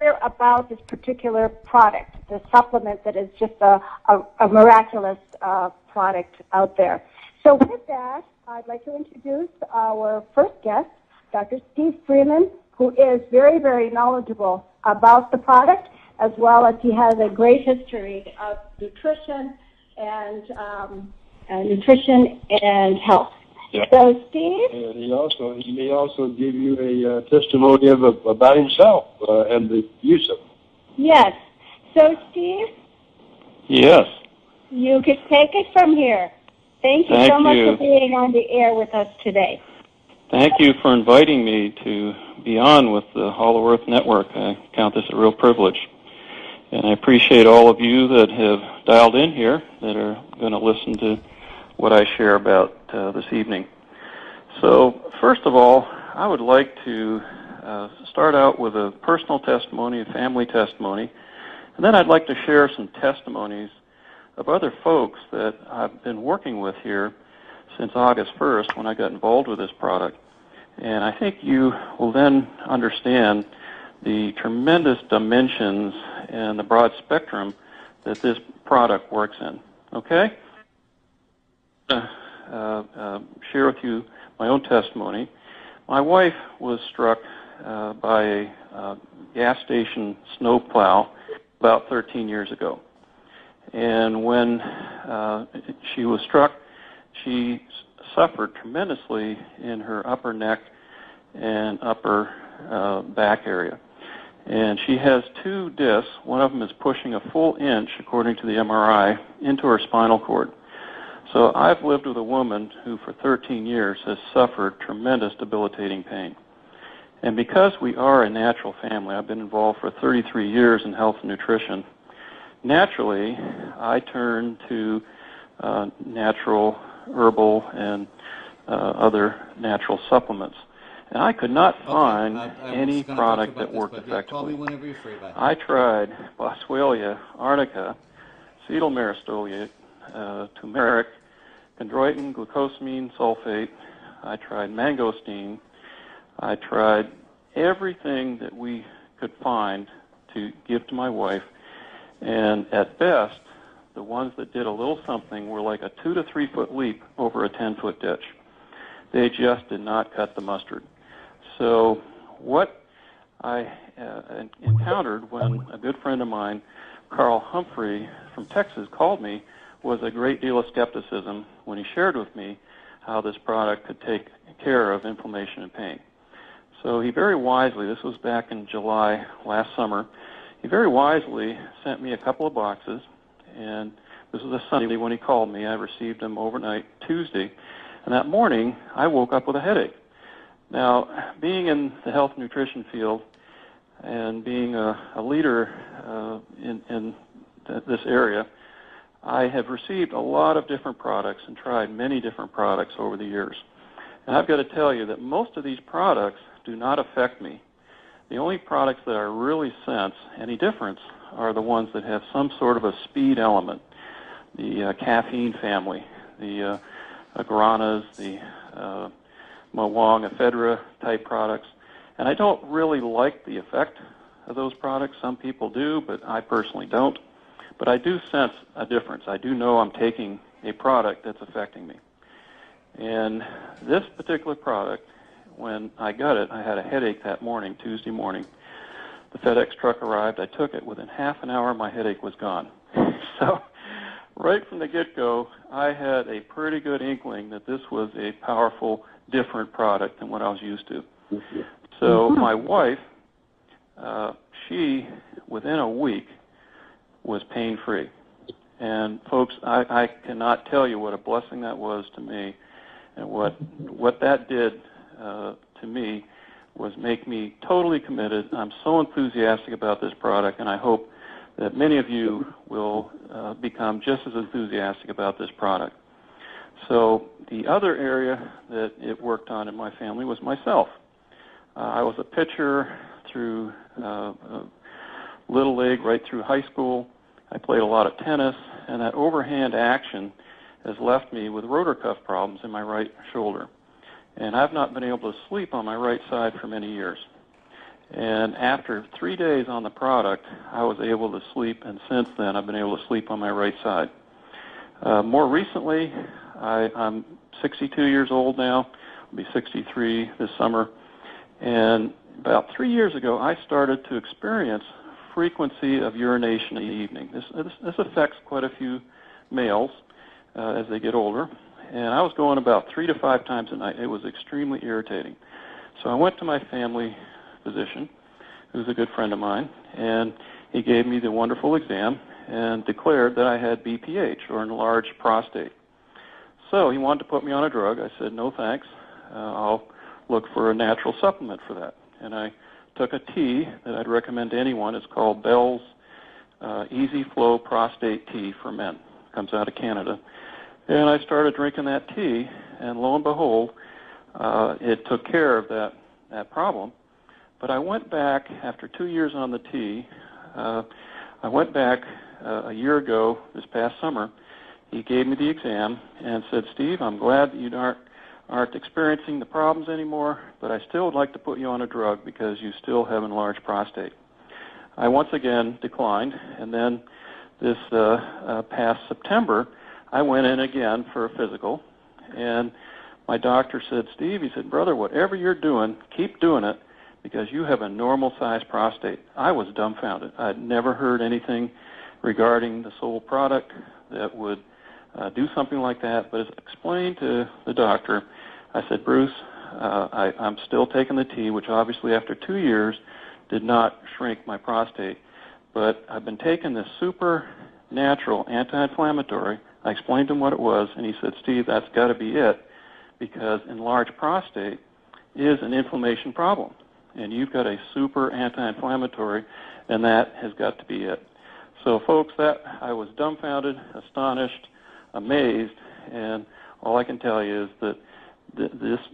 hear about this particular product, the supplement that is just a miraculous product out there. So with that, I'd like to introduce our first guest, Dr. Steve Freeman, who is very, very knowledgeable about the product, as well as he has a great history of nutrition and health. Yeah. So, Steve? And he may also give you a testimony about himself and the use of it. Yes. So, Steve? Yes. You can take it from here. Thank you so much for being on the air with us today. Thank you for inviting me to be on with the Hollow Earth Network. I count this a real privilege. And I appreciate all of you that have dialed in here that are going to listen to what I share about this evening. So, first of all, I would like to start out with a personal testimony, a family testimony, and then I'd like to share some testimonies of other folks that I've been working with here since August 1st when I got involved with this product. And I think you will then understand the tremendous dimensions and the broad spectrum that this product works in. Okay? Share with you my own testimony. My wife was struck by a gas station snowplow about 13 years ago. And when she was struck, she suffered tremendously in her upper neck and upper back area. And she has 2 discs. One of them is pushing a full inch, according to the MRI, into her spinal cord. So I've lived with a woman who for 13 years has suffered tremendous debilitating pain. And because we are a natural family, I've been involved for 33 years in health and nutrition, naturally I turn to natural, herbal, and other natural supplements. And I could not find any product that worked effectively. I tried Boswellia, arnica, cetyl myristoyl, turmeric, chondroitin, glucosamine sulfate. I tried mangosteen. I tried everything that we could find to give to my wife. And at best, the ones that did a little something were like a 2 to 3 foot leap over a 10-foot ditch. They just did not cut the mustard. So what I encountered when a good friend of mine, Carl Humphrey from Texas, called me was a great deal of skepticism when he shared with me how this product could take care of inflammation and pain. So he very wisely, this was back in July last summer, he very wisely sent me a couple of boxes, and this was a Sunday when he called me. I received them overnight Tuesday, and that morning I woke up with a headache. Now, being in the health and nutrition field and being a leader in this area, I have received a lot of different products and tried many different products over the years. And I've got to tell you that most of these products do not affect me. The only products that I really sense any difference are the ones that have some sort of a speed element. The caffeine family, the guaranas, the Mawang, ephedra type products. And I don't really like the effect of those products. Some people do, but I personally don't. But I do sense a difference. I do know I'm taking a product that's affecting me. And this particular product, when I got it, I had a headache that morning, Tuesday morning. The FedEx truck arrived. I took it. Within half an hour, my headache was gone. So right from the get-go, I had a pretty good inkling that this was a powerful, different product than what I was used to. So my wife, she, within a week, was pain-free. And folks, I cannot tell you what a blessing that was to me, and what that did to me was make me totally committed. I'm so enthusiastic about this product, and I hope that many of you will become just as enthusiastic about this product. So the other area that it worked on in my family was myself. I was a pitcher through Little League right through high school. I played a lot of tennis, and that overhand action has left me with rotor cuff problems in my right shoulder. And I've not been able to sleep on my right side for many years. And after 3 days on the product, I was able to sleep, and since then I've been able to sleep on my right side. More recently, I'm 62 years old now. I'll be 63 this summer. And about 3 years ago, I started to experience frequency of urination in the evening. This affects quite a few males as they get older. And I was going about 3 to 5 times a night. It was extremely irritating. So I went to my family physician, who's a good friend of mine, and he gave me the wonderful exam and declared that I had BPH, or enlarged prostate. So he wanted to put me on a drug. I said, no thanks. I'll look for a natural supplement for that. And I took a tea that I'd recommend to anyone. It's called Bell's Easy Flow Prostate Tea for Men. It comes out of Canada. And I started drinking that tea, and lo and behold, it took care of that problem. But I went back, after 2 years on the tea, I went back a year ago, this past summer. He gave me the exam and said, Steve, I'm glad that you aren't experiencing the problems anymore, but I still would like to put you on a drug because you still have enlarged prostate. I once again declined, and then this past September, I went in again for a physical, and my doctor said, Steve, he said, brother, whatever you're doing, keep doing it because you have a normal-sized prostate. I was dumbfounded. I'd never heard anything regarding the Soul product that would do something like that, but as I explained to the doctor, I said, Bruce, I'm still taking the tea, which obviously after 2 years did not shrink my prostate, but I've been taking this super natural anti-inflammatory. I explained to him what it was, and he said, Steve, that's got to be it, because enlarged prostate is an inflammation problem, and you've got a super anti-inflammatory, and that has got to be it. So, folks, I was dumbfounded, astonished, amazed, and all I can tell you is that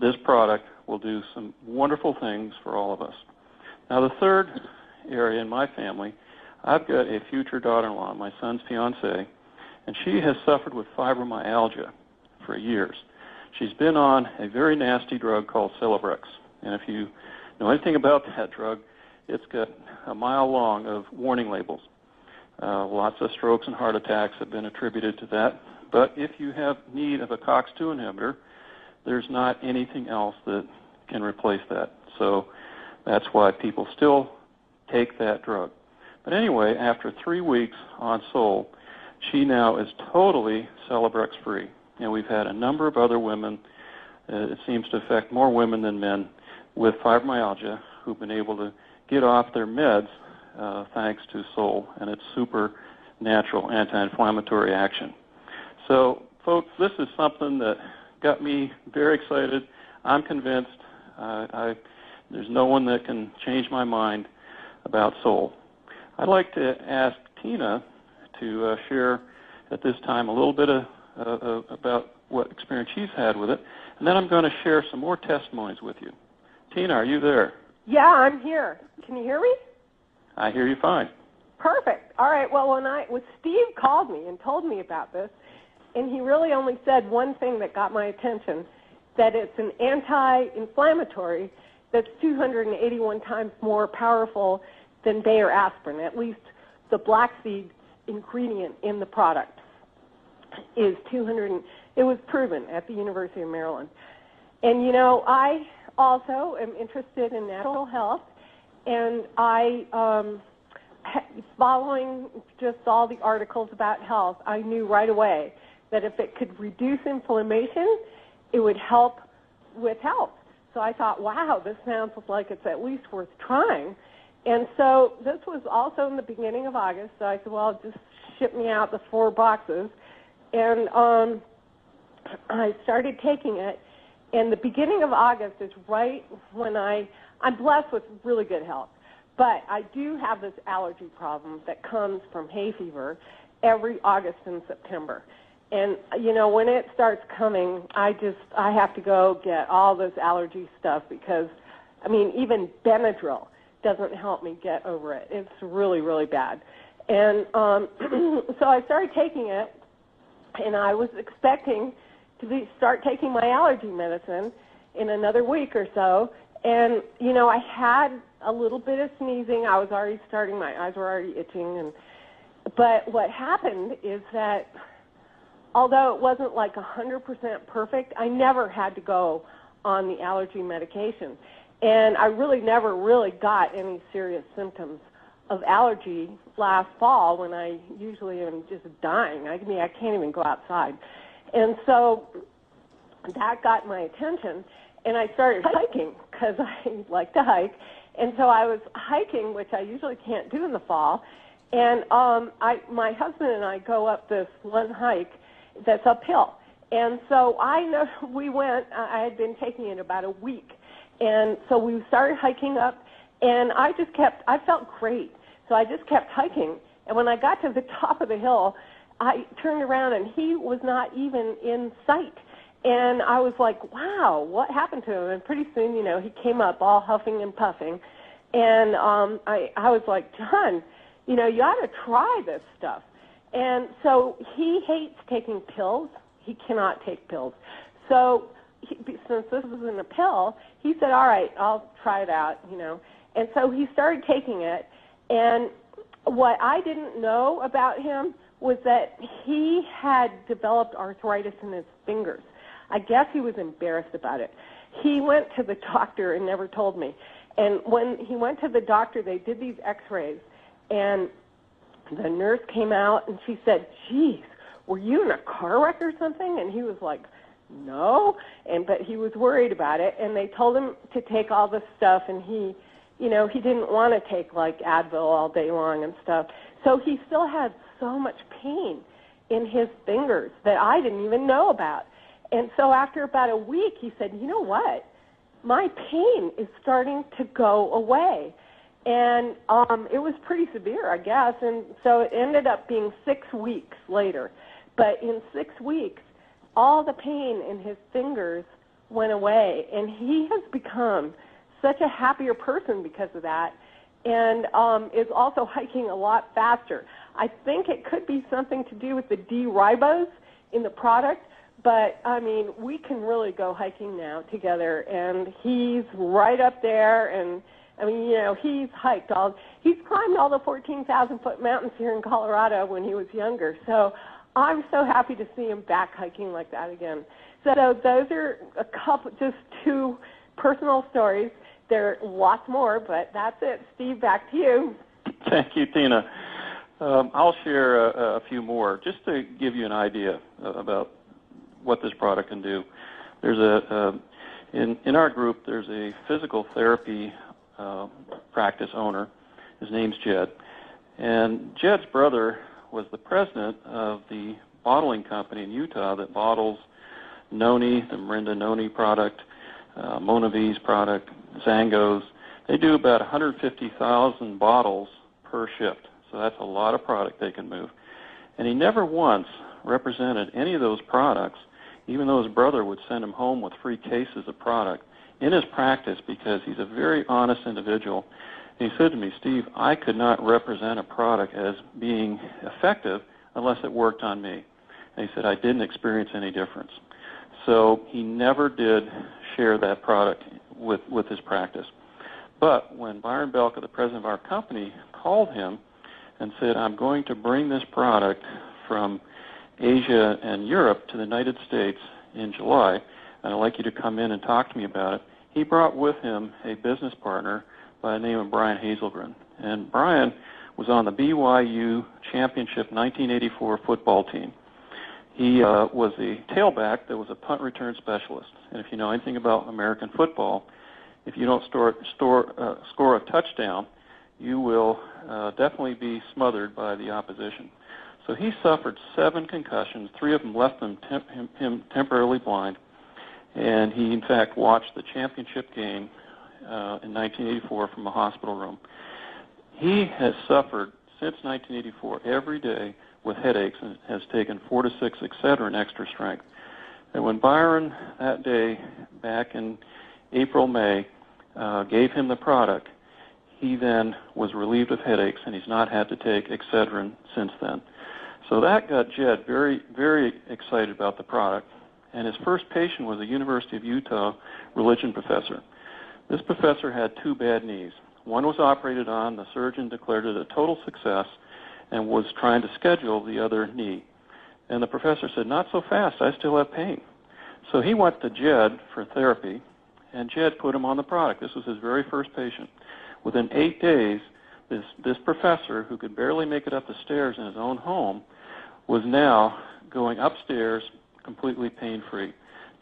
this product will do some wonderful things for all of us. Now, the third area in my family, I've got a future daughter-in-law, my son's fiancée, and she has suffered with fibromyalgia for years. She's been on a very nasty drug called Celebrex, and if you know anything about that drug, it's got a mile long of warning labels. Lots of strokes and heart attacks have been attributed to that, but if you have need of a COX-2 inhibitor, there's not anything else that can replace that. So that's why people still take that drug. But anyway, after 3 weeks on Soul, she now is totally Celebrex-free. And we've had a number of other women, it seems to affect more women than men, with fibromyalgia who've been able to get off their meds thanks to Soul and its super natural anti-inflammatory action. So, folks, this is something that got me very excited. I'm convinced. There's no one that can change my mind about Soul. I'd like to ask Tina to share at this time a little bit about what experience she's had with it, and then I'm going to share some more testimonies with you. Tina, are you there? Yeah, I'm here. Can you hear me? I hear you fine. Perfect. All right. Well, when Steve called me and told me about this, and he really only said one thing that got my attention, that it's an anti-inflammatory that's 281 times more powerful than Bayer aspirin. At least the black seed ingredient in the product is 200. It was proven at the University of Maryland. And, you know, I also am interested in natural health, and I, following just all the articles about health, I knew right away that if it could reduce inflammation, it would help with health. So I thought, wow, this sounds like it's at least worth trying. And so this was also in the beginning of August, so I said, well, just ship me out the 4 boxes. And I started taking it, and the beginning of August is right when I'm blessed with really good health, but I do have this allergy problem that comes from hay fever every August and September. And, you know, when it starts coming, I have to go get all this allergy stuff because, I mean, even Benadryl doesn't help me get over it. It's really, really bad. And so I started taking it, and I was expecting to start taking my allergy medicine in another week or so. And, you know, I had a little bit of sneezing. I was already starting, my eyes were already itching. But what happened is that although it wasn't like 100% perfect, I never had to go on the allergy medication. And I really never really got any serious symptoms of allergy last fall when I usually am just dying. I mean, I can't even go outside. And so that got my attention, and I started hiking because I like to hike. And so I was hiking, which I usually can't do in the fall. And my husband and I go up this one hike that's uphill. And so we went, I had been taking it about a week. And so we started hiking up, and I felt great. So I just kept hiking. And when I got to the top of the hill, I turned around, and he was not even in sight. And I was like, wow, what happened to him? And pretty soon, he came up all huffing and puffing. And I was like, John, you ought to try this stuff. And so he hates taking pills. He cannot take pills. So since this isn't a pill, he said, all right, I'll try it out, And so he started taking it. And what I didn't know about him was that he had developed arthritis in his fingers. I guess he was embarrassed about it. He went to the doctor and never told me. And when he went to the doctor, they did these x-rays, and the nurse came out, and she said, geez, were you in a car wreck or something? And he was like, no, but he was worried about it, and they told him to take all this stuff, and he didn't want to take like Advil all day long and stuff. So he still had so much pain in his fingers that I didn't even know about. And so after about a week, he said, you know what? My pain is starting to go away. And it was pretty severe, I guess. And so it ended up being 6 weeks later. But in 6 weeks, all the pain in his fingers went away. And he has become such a happier person because of that, and is also hiking a lot faster. I think it could be something to do with the D-ribose in the product, but, I mean, we can really go hiking now together, and he's right up there, and, I mean, he's climbed all the 14,000-foot mountains here in Colorado when he was younger, so I'm so happy to see him back hiking like that again. So those are just 2 personal stories. There are lots more, but that's it. Steve, back to you. Thank you, Tina. I'll share a few more just to give you an idea about what this product can do. There's in our group, there's a physical therapy practice owner. His name's Jed. And Jed's brother was the president of the bottling company in Utah that bottles Noni, the Mirinda Noni product, Monavi's product, Zangos. They do about 150,000 bottles per shift. So that's a lot of product they can move. And he never once represented any of those products, even though his brother would send him home with free cases of product, in his practice, because he's a very honest individual. And he said to me, Steve, I could not represent a product as being effective unless it worked on me. And he said, I didn't experience any difference. So he never did share that product with his practice. But when Byron Belka, the president of our company, called him and said, I'm going to bring this product from Asia and Europe to the United States in July, and I'd like you to come in and talk to me about it, he brought with him a business partner by the name of Brian Hazelgren. And Brian was on the BYU Championship 1984 football team. He was a tailback that was a punt return specialist. And if you know anything about American football, if you don't score a touchdown, you will definitely be smothered by the opposition. So he suffered 7 concussions. 3 of them left him temporarily blind. And he, in fact, watched the championship game in 1984 from a hospital room. He has suffered since 1984 every day with headaches and has taken 4 to 6 Excedrin extra strength. And when Byron that day, back in April, May, gave him the product, he then was relieved of headaches, and he's not had to take Excedrin since then. So that got Jed very, very excited about the product. And his first patient was a University of Utah religion professor. This professor had 2 bad knees. One was operated on. The surgeon declared it a total success and was trying to schedule the other knee. And the professor said, not so fast, I still have pain. So he went to Jed for therapy, and Jed put him on the product. This was his very first patient. Within 8 days, this professor, who could barely make it up the stairs in his own home, was now going upstairs completely pain-free.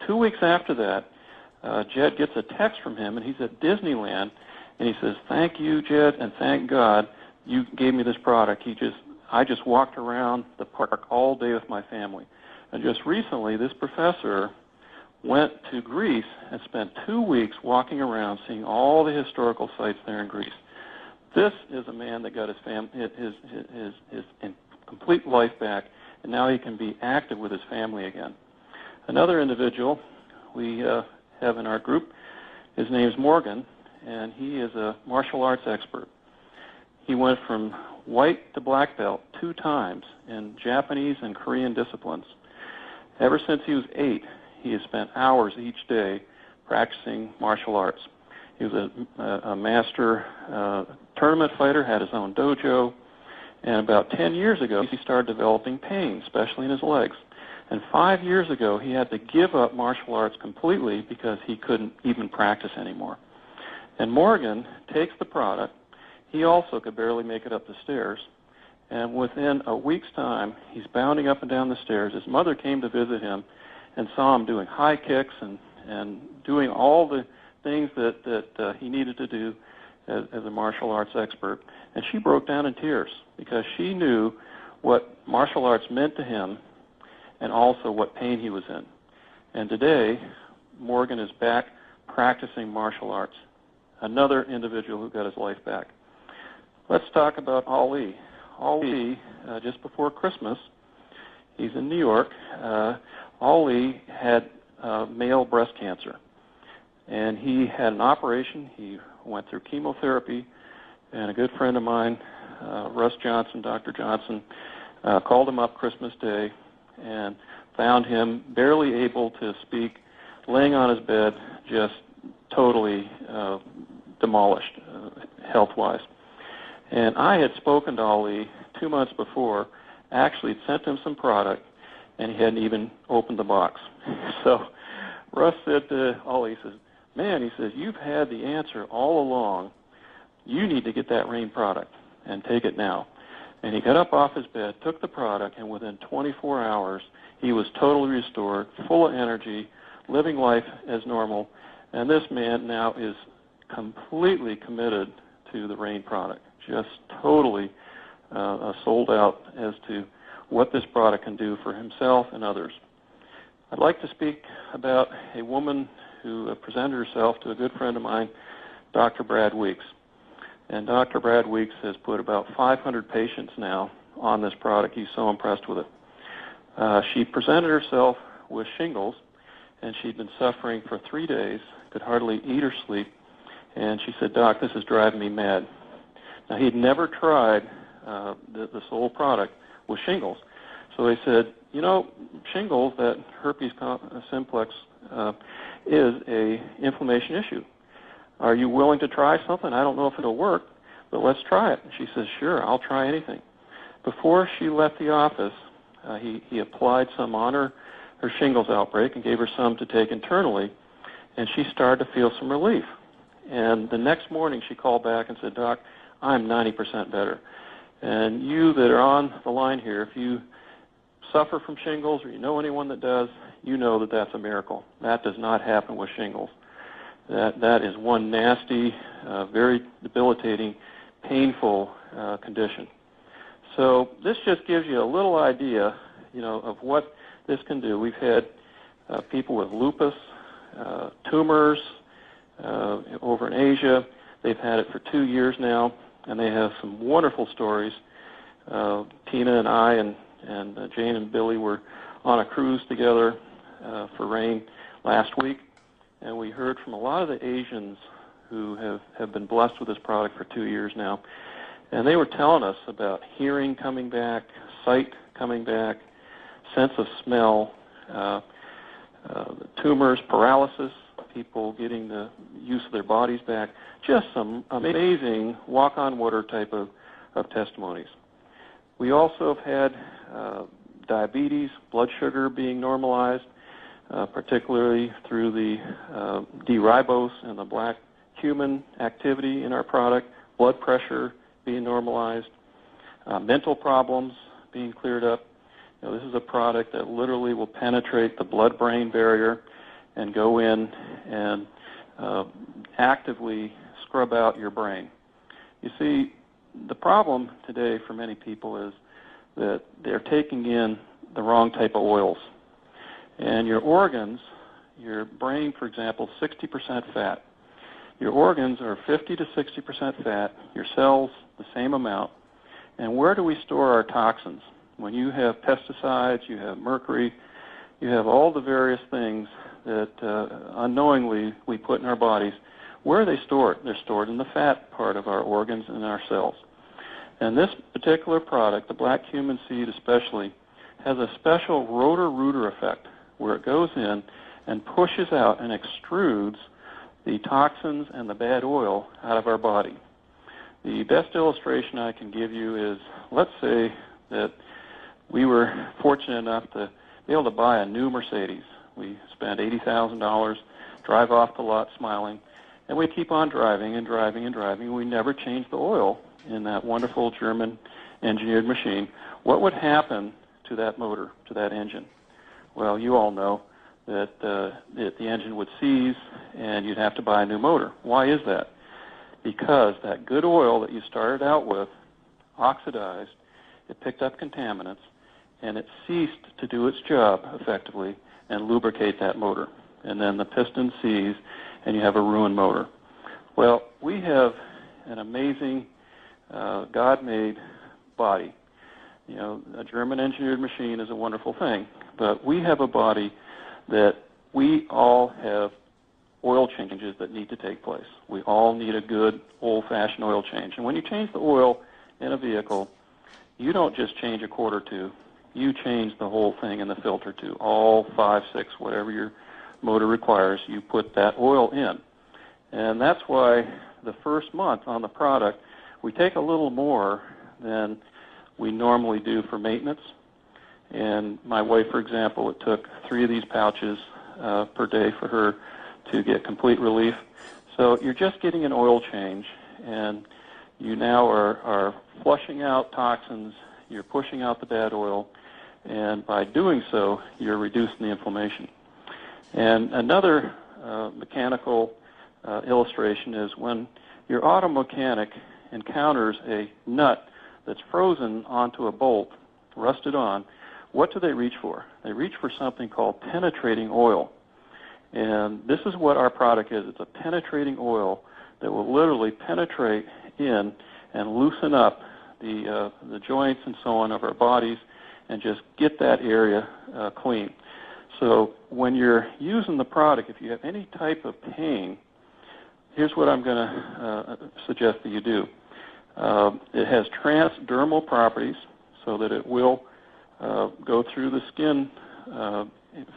2 weeks after that, Jed gets a text from him, and he's at Disneyland, and he says, thank you, Jed, and thank God you gave me this product. I just walked around the park all day with my family. And just recently, this professor went to Greece and spent 2 weeks walking around, seeing all the historical sites there in Greece. This is a man that got his complete life back, and now he can be active with his family again. Another individual we have in our group, his name's Morgan, and he is a martial arts expert. He went from white to black belt 2 times in Japanese and Korean disciplines. Ever since he was 8, he has spent hours each day practicing martial arts. He was a master tournament fighter, had his own dojo, and about 10 years ago he started developing pain, especially in his legs. And 5 years ago he had to give up martial arts completely because he couldn't even practice anymore. And Morgan takes the product. He also could barely make it up the stairs. And within a week's time, he's bounding up and down the stairs. His mother came to visit him and saw him doing high kicks and doing all the things that he needed to do as a martial arts expert. And she broke down in tears because she knew what martial arts meant to him and also what pain he was in. And today, Morgan is back practicing martial arts. Another individual who got his life back. Let's talk about Ali. Ali, just before Christmas, he's in New York. Ali had male breast cancer, and he had an operation. He went through chemotherapy, and a good friend of mine, Russ Johnson, Dr. Johnson, called him up Christmas Day and found him barely able to speak, laying on his bed, just totally demolished health-wise. And I had spoken to Ali 2 months before, actually sent him some product, and he hadn't even opened the box. So Russ said to Ali, he says, man, he says, you've had the answer all along. You need to get that Rain product and take it now. And he got up off his bed, took the product, and within 24 hours, he was totally restored, full of energy, living life as normal. And this man now is completely committed to the Rain product, just totally sold out as to what this product can do for himself and others. I'd like to speak about a woman who presented herself to a good friend of mine, Dr. Brad Weeks. And Dr. Brad Weeks has put about 500 patients now on this product. He's so impressed with it. She presented herself with shingles, and she'd been suffering for 3 days, could hardly eat or sleep, and she said, Doc, this is driving me mad. Now, he'd never tried the sole product with shingles. So he said, you know, shingles, that herpes simplex, is a inflammation issue. Are you willing to try something? I don't know if it'll work, but let's try it. And she says, sure, I'll try anything. Before she left the office, he applied some on her shingles outbreak and gave her some to take internally, and she started to feel some relief. And the next morning she called back and said, Doc, I'm 90% better. And you that are on the line here, if you suffer from shingles or you know anyone that does, you know that that's a miracle. That does not happen with shingles. That is one nasty, very debilitating, painful condition. So this just gives you a little idea, you know, of what this can do. We've had people with lupus, tumors over in Asia. They've had it for 2 years now, and they have some wonderful stories. Tina and I and Jane and Billy were on a cruise together for Rain last week, and we heard from a lot of the Asians who have been blessed with this product for 2 years now, and they were telling us about hearing coming back, sight coming back, sense of smell, tumors, paralysis, people getting to use of their bodies back. Just some amazing walk-on-water type of testimonies. We also have had diabetes, blood sugar being normalized, particularly through the D-ribose and the black cumin activity in our product, blood pressure being normalized, mental problems being cleared up. This is a product that literally will penetrate the blood-brain barrier and go in and actively scrub out your brain. You see, the problem today for many people is that they're taking in the wrong type of oils. And your organs, your brain, for example, 60% fat. Your organs are 50 to 60% fat, your cells the same amount. And where do we store our toxins? When you have pesticides, you have mercury, you have all the various things that unknowingly we put in our bodies. Where are they stored? They're stored in the fat part of our organs and our cells. And this particular product, the black cumin seed especially, has a special rotor-rooter effect where it goes in and pushes out and extrudes the toxins and the bad oil out of our body. The best illustration I can give you is, let's say that we were fortunate enough to be able to buy a new Mercedes. We spent $80,000, drive off the lot smiling, and we keep on driving and driving and driving. We never change the oil in that wonderful German engineered machine. What would happen to that motor, to that engine? Well, you all know that the engine would seize and you'd have to buy a new motor. Why is that? Because that good oil that you started out with oxidized, it picked up contaminants, and it ceased to do its job effectively and lubricate that motor. And then the piston seize, and you have a ruined motor. Well, we have an amazing God-made body. A German engineered machine is a wonderful thing, but we have a body that we all have oil changes that need to take place. We all need a good old-fashioned oil change. And when you change the oil in a vehicle, you don't just change a quart or two. You change the whole thing in the filter too. All 5, 6, whatever your motor requires, you put that oil in. And that's why the first month on the product, we take a little more than we normally do for maintenance. And my wife, for example, it took 3 of these pouches per day for her to get complete relief. So you're just getting an oil change, and you now are flushing out toxins, you're pushing out the bad oil, and by doing so, you're reducing the inflammation. And another mechanical illustration is when your auto mechanic encounters a nut that's frozen onto a bolt, rusted on, what do they reach for? They reach for something called penetrating oil. And this is what our product is. It's a penetrating oil that will literally penetrate in and loosen up the joints and so on of our bodies and just get that area clean. So when you're using the product, if you have any type of pain, here's what I'm going to suggest that you do. It has transdermal properties so that it will go through the skin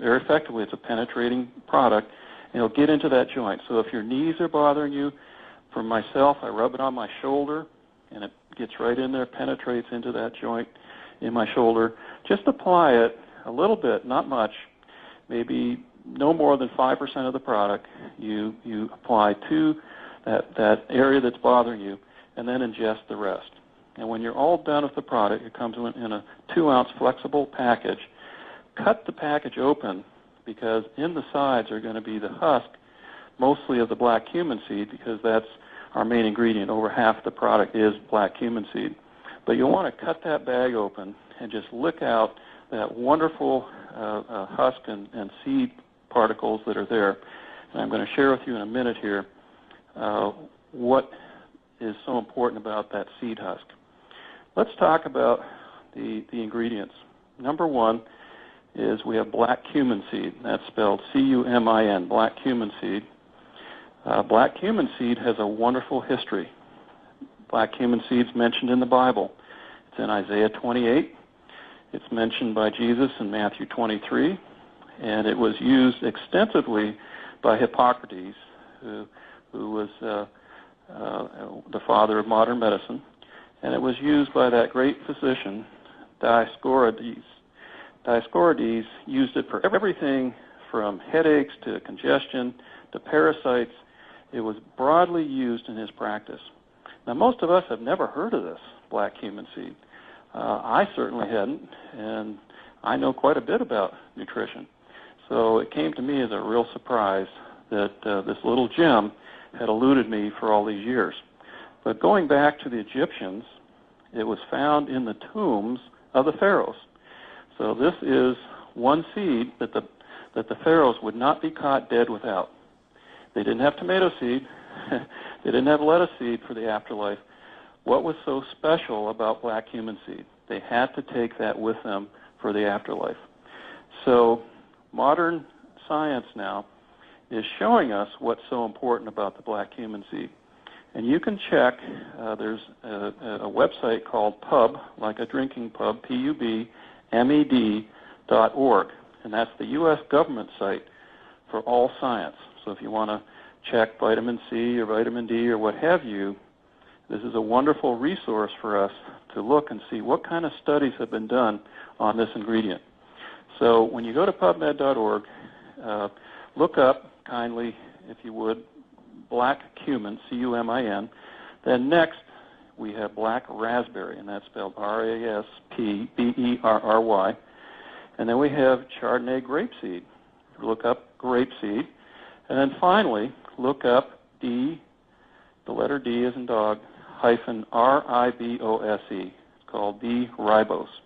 very effectively. It's a penetrating product, and it'll get into that joint. So if your knees are bothering you, for myself, I rub it on my shoulder, and it gets right in there, penetrates into that joint in my shoulder. Just apply it a little bit, not much, maybe no more than 5% of the product you apply to that area that's bothering you, and then ingest the rest. And when you're all done with the product, it comes in a 2-ounce flexible package. Cut the package open, because in the sides are going to be the husk, mostly of the black cumin seed, because that's our main ingredient. Over half the product is black cumin seed. But you'll want to cut that bag open and just lick out that wonderful husk and seed particles that are there. And I'm going to share with you in a minute here what is so important about that seed husk. Let's talk about the ingredients. Number 1 is we have black cumin seed. That's spelled C-U-M-I-N, black cumin seed. Black cumin seed has a wonderful history. Black cumin seed's mentioned in the Bible. It's in Isaiah 28. It's mentioned by Jesus in Matthew 23. And it was used extensively by Hippocrates, who who was the father of modern medicine, and it was used by that great physician, Dioscorides. Dioscorides used it for everything from headaches to congestion to parasites. It was broadly used in his practice. Now, most of us have never heard of this black cumin seed. I certainly hadn't, and I know quite a bit about nutrition. So it came to me as a real surprise that this little gem had eluded me for all these years. But going back to the Egyptians, it was found in the tombs of the pharaohs. So this is one seed that the pharaohs would not be caught dead without. They didn't have tomato seed. They didn't have lettuce seed for the afterlife. What was so special about black cumin seed? They had to take that with them for the afterlife. So modern science now is showing us what's so important about the black cumin seed. And you can check, there's a website called pub, like a drinking pub, PUBMED.org, and that's the U.S. government site for all science. So if you want to check vitamin C or vitamin D or what have you, this is a wonderful resource for us to look and see what kind of studies have been done on this ingredient. So when you go to PubMed.org, look up kindly, if you would, black cumin, C-U-M-I-N. Then next, we have black raspberry, and that's spelled R-A-S-P-B-E-R-R-Y. And then we have Chardonnay grapeseed. Look up grapeseed. And then finally, look up D, the letter D as in dog, hyphen R-I-B-O-S-E. It's called D-ribose.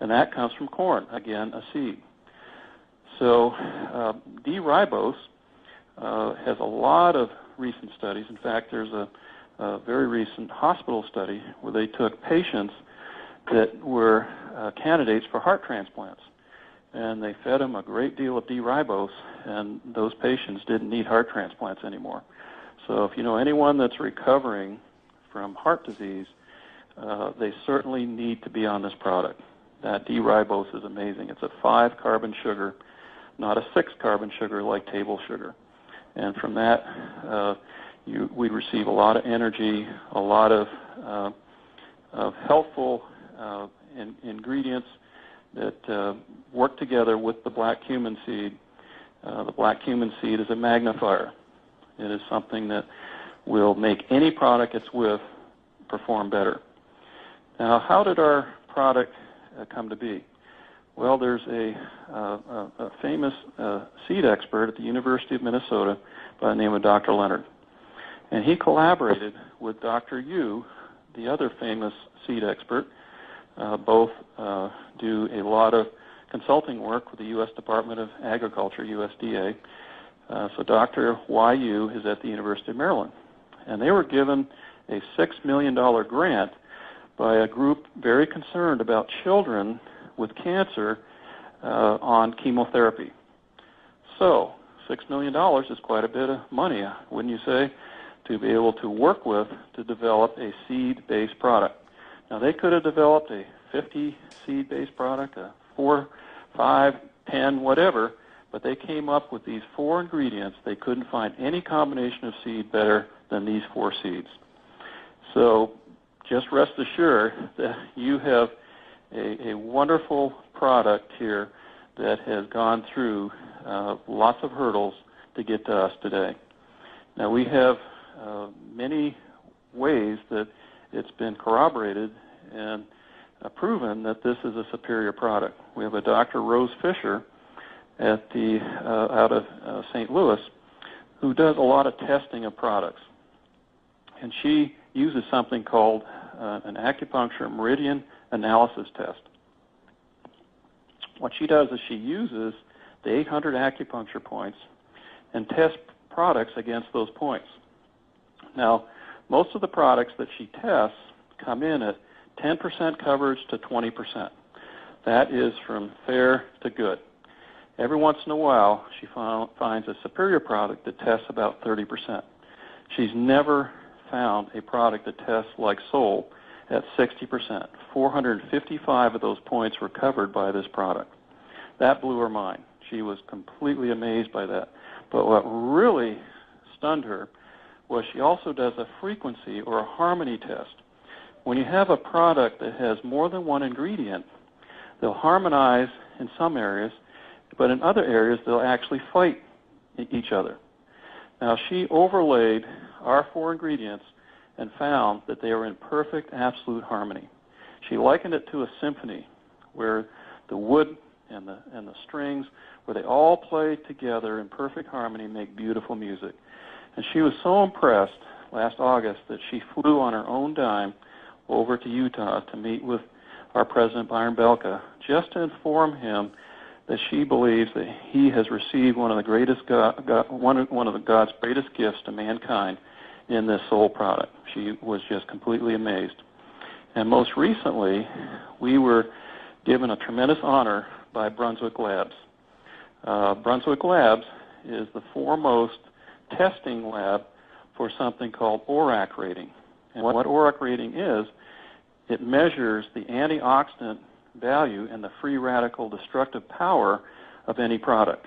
And that comes from corn, again, a seed. So D-ribose has a lot of recent studies. In fact, there's a very recent hospital study where they took patients that were candidates for heart transplants, and they fed them a great deal of D-ribose, and those patients didn't need heart transplants anymore. So if you know anyone that's recovering from heart disease, they certainly need to be on this product. That D-ribose is amazing. It's a 5-carbon sugar, not a 6-carbon sugar like table sugar. And from that, we receive a lot of energy, a lot of helpful ingredients that work together with the black cumin seed. The black cumin seed is a magnifier. It is something that will make any product it's with perform better. Now, how did our product come to be? Well, there's a famous seed expert at the University of Minnesota by the name of Dr. Leonard. And he collaborated with Dr. Yu, the other famous seed expert. Both do a lot of consulting work with the U.S. Department of Agriculture, USDA. So Dr. Y.U. is at the University of Maryland. And they were given a $6 million grant by a group very concerned about children with cancer on chemotherapy. So $6 million is quite a bit of money, wouldn't you say, to be able to work with to develop a seed-based product. Now, they could have developed a 50 seed-based product, a 4, 5, 10, whatever, but they came up with these 4 ingredients. They couldn't find any combination of seed better than these 4 seeds. So just rest assured that you have a wonderful product here that has gone through lots of hurdles to get to us today. Now, we have many ways that it's been corroborated and proven that this is a superior product. We have a Dr. Rose Fisher at out of St. Louis who does a lot of testing of products. And she uses something called an acupuncture meridian analysis test. What she does is she uses the 800 acupuncture points and tests products against those points. Now, most of the products that she tests come in at 10% coverage to 20%. That is from fair to good. Every once in a while, she finds a superior product that tests about 30%. She's never found a product that tests like Sol at 60%. 455 of those points were covered by this product. That blew her mind. She was completely amazed by that. But what really stunned her was she also does a frequency or a harmony test. When you have a product that has more than one ingredient, they'll harmonize in some areas, but in other areas they'll actually fight each other. Now, she overlaid our 4 ingredients and found that they were in perfect, absolute harmony. She likened it to a symphony where the wood and the strings, where they all play together in perfect harmony, make beautiful music. And she was so impressed last August that she flew on her own dime over to Utah to meet with our president, Byron Belka, just to inform him that she believes that he has received one of the greatest one of God's greatest gifts to mankind in this soul product. She was just completely amazed. And most recently, we were given a tremendous honor by Brunswick Labs. Brunswick Labs is the foremost testing lab for something called ORAC rating. And what ORAC rating is, it measures the antioxidant value and the free radical destructive power of any product.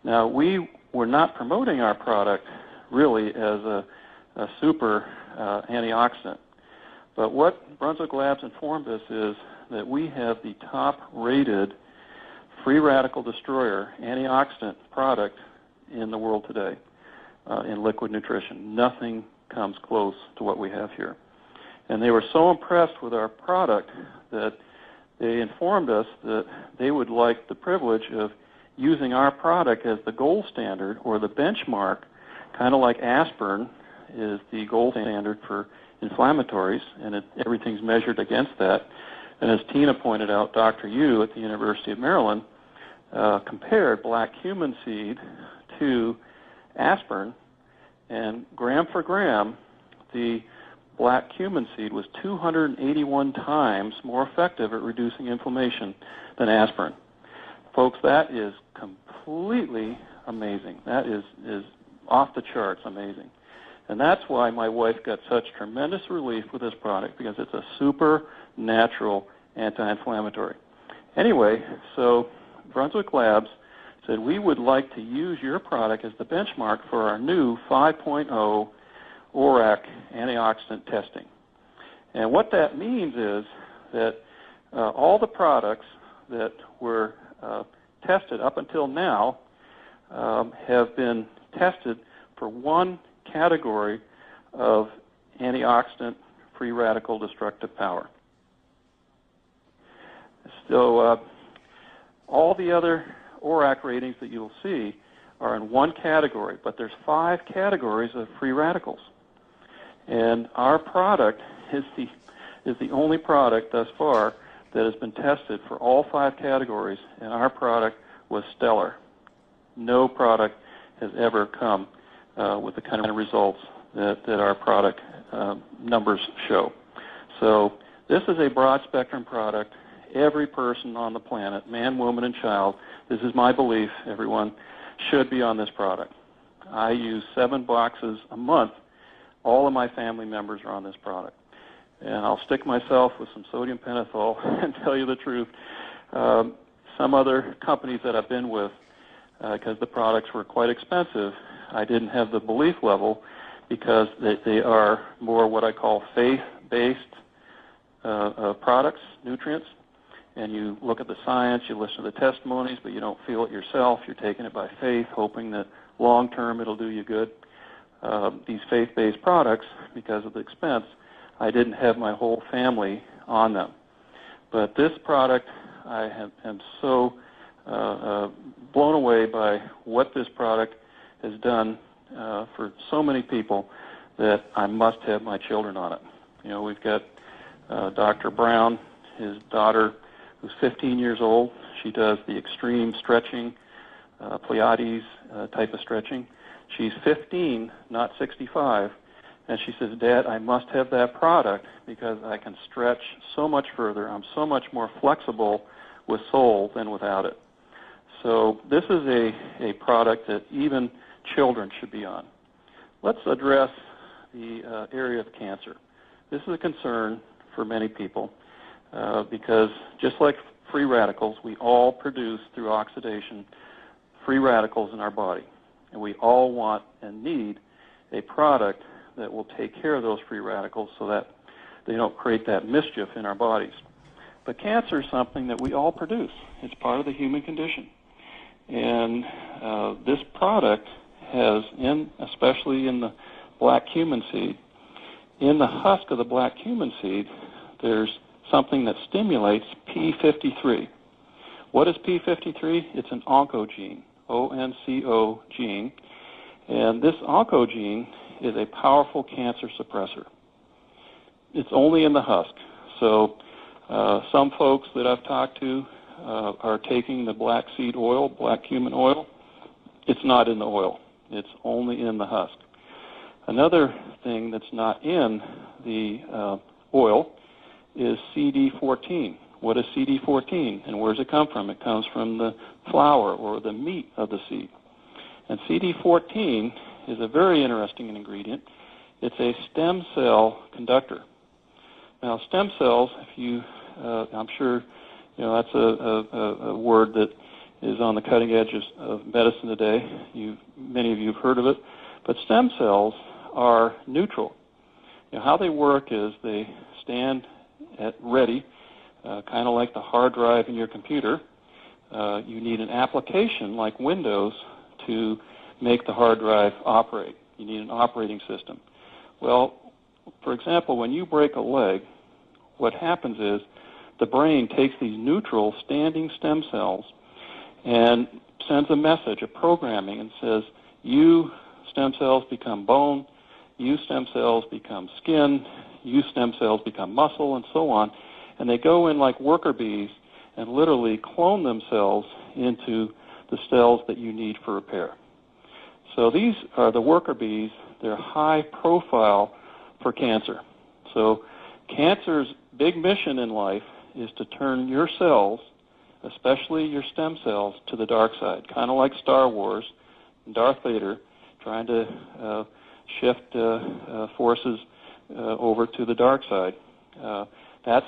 Now, we were not promoting our product really as a super antioxidant, but what Brunswick Labs informed us is that we have the top-rated free radical destroyer antioxidant product in the world today in liquid nutrition. Nothing comes close to what we have here. And they were so impressed with our product that they informed us that they would like the privilege of using our product as the gold standard or the benchmark, kind of like aspirin is the gold standard for inflammatories, and everything's measured against that. And as Tina pointed out, Dr. Yu at the University of Maryland compared black cumin seed to aspirin, and gram for gram, the black cumin seed was 281 times more effective at reducing inflammation than aspirin. Folks, that is completely amazing. That is off the charts amazing. And that's why my wife got such tremendous relief with this product, because it's a super natural anti-inflammatory. Anyway, so Brunswick Labs said we would like to use your product as the benchmark for our new 5.0 ORAC antioxidant testing. And what that means is that all the products that were tested up until now have been tested for one category of antioxidant free radical destructive power. So all the other ORAC ratings that you'll see are in one category, but there's 5 categories of free radicals. And our product is the only product thus far that has been tested for all 5 categories, and our product was stellar. No product has ever come with the kind of results that our product numbers show. So this is a broad-spectrum product. Every person on the planet, man, woman, and child, this is my belief, everyone, should be on this product. I use 7 boxes a month. All of my family members are on this product. And I'll stick myself with some sodium pentothal and tell you the truth. Some other companies that I've been with, because the products were quite expensive, I didn't have the belief level because they are more what I call faith-based products, nutrients. And you look at the science, you listen to the testimonies, but you don't feel it yourself. You're taking it by faith, hoping that long-term it'll do you good. These faith-based products, because of the expense, I didn't have my whole family on them. But this product, I am so blown away by what this product has done for so many people that I must have my children on it. You know, we've got Dr. Brown, his daughter, who's 15 years old. She does the extreme stretching, Pilates type of stretching. She's 15, not 65, and she says, Dad, I must have that product because I can stretch so much further. I'm so much more flexible with Soul than without it. So this is a product that even children should be on. Let's address the area of cancer. This is a concern for many people because just like free radicals, we all produce through oxidation free radicals in our body. And we all want and need a product that will take care of those free radicals so that they don't create that mischief in our bodies. But cancer is something that we all produce. It's part of the human condition. And this product has, especially in the black cumin seed, in the husk of the black cumin seed, there's something that stimulates P53. What is P53? It's an oncogene, O-N-C-O gene. And this oncogene is a powerful cancer suppressor. It's only in the husk. So some folks that I've talked to are taking the black seed oil, black cumin oil. It's not in the oil. It's only in the husk. Another thing that's not in the oil is CD14. What is CD14 and where does it come from? It comes from the flower or the meat of the seed. And CD14 is a very interesting ingredient. It's a stem cell conductor. Now, stem cells, I'm sure that's a word that is on the cutting edge of medicine today. Many of you have heard of it. But stem cells are neutral. How they work is they stand at ready, kind of like the hard drive in your computer. You need an application like Windows to make the hard drive operate. You need an operating system. Well, for example, when you break a leg, what happens is the brain takes these neutral standing stem cells and sends a message, a programming, and says, you stem cells become bone, you stem cells become skin, you stem cells become muscle, and so on. And they go in like worker bees and literally clone themselves into the cells that you need for repair. So these are the worker bees. They're high profile for cancer. So cancer's big mission in life is to turn your cells, especially your stem cells, to the dark side, kind of like Star Wars and Darth Vader trying to shift forces over to the dark side. That